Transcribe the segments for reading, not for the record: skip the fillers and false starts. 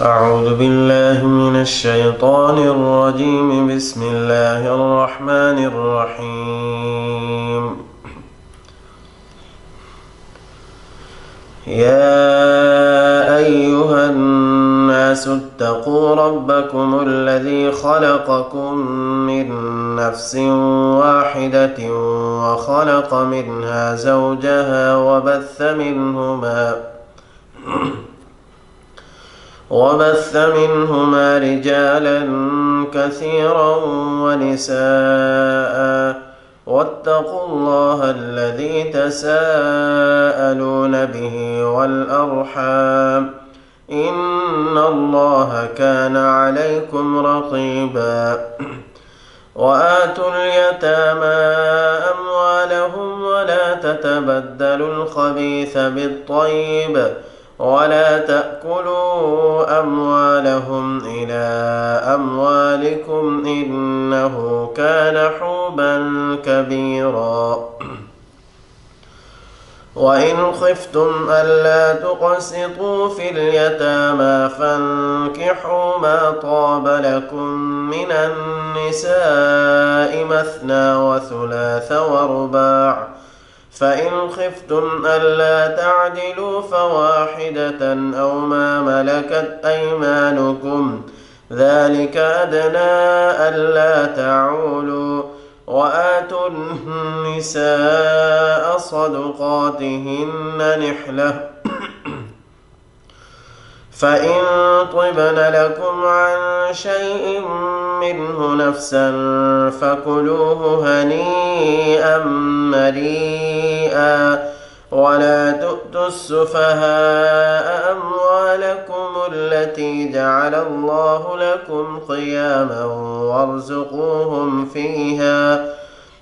أعوذ بالله من الشيطان الرجيم. بسم الله الرحمن الرحيم. يا أيها الناس اتقوا ربكم الذي خلقكم من نفس واحدة وخلق منها زوجها وبث منهما رجالا كثيرا ونساء، واتقوا الله الذي تساءلون به والأرحام، إن الله كان عليكم رقيبا. وآتوا اليتامى أموالهم ولا تتبدلوا الخبيث بالطيب ولا تأكلوا أموالهم إلى أموالكم إنه كان حوبا كبيرا. وإن خفتم ألا تقسطوا في اليتامى فانكحوا ما طاب لكم من النساء مثنى وثلاث ورباع، فإن خفتم ألا تعدلوا فواحدة أو ما ملكت أيمانكم، ذلك أدنى ألا تعولوا. وآتوا النساء صدقاتهن نحلة، فإن طبن لكم عن شيء منه نفسا فكلوه هنيئا مريئا. ولا تؤتوا السفهاء أموالكم التي جعل الله لكم قياما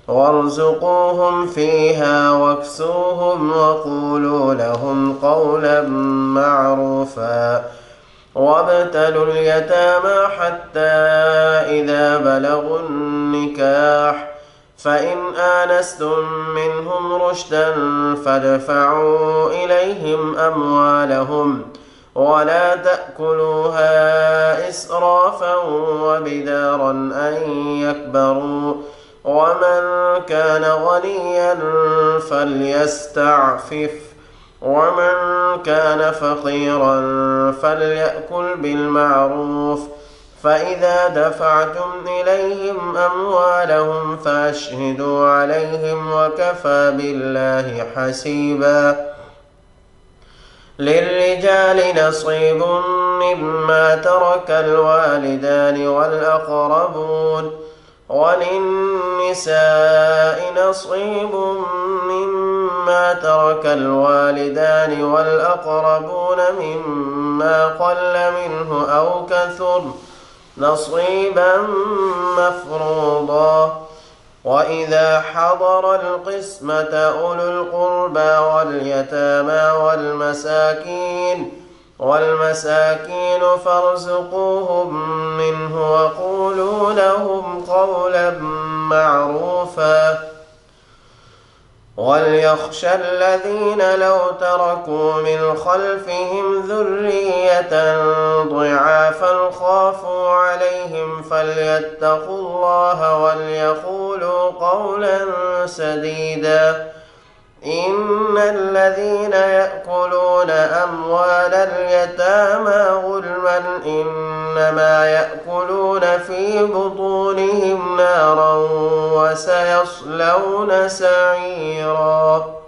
وارزقوهم فيها واكسوهم وقولوا لهم قولا معروفا. وابتلوا اليتامى حتى إذا بلغوا النكاح، فإن آنستم منهم رشدا فادفعوا إليهم أموالهم ولا تأكلوها إسرافا وبدارا أن يكبروا. ومن كان غنيا فليستعفف، ومن كان فقيرا فليأكل بالمعروف. فإذا دفعتم إليهم أموالهم فأشهدوا عليهم وكفى بالله حسيبا. للرجال نصيب مما ترك الوالدان والأقربون، وللنساء نصيب مما ترك الوالدان والأقربون مما قل منه أو كثر نصيبا مفروضا. وإذا حضر القسمة أولو القربى واليتامى والمساكين فارزقوهم منه وقولوا لهم قولا معروفا. وليخشى الذين لو تركوا من خلفهم ذرية ضعافا خافوا عليهم فليتقوا الله وليقولوا قولا سديدا. إن الذين يأكلون أموال اليتامى غلما إنما يأكلون في بطونهم نارا وسيصلون سعيرا.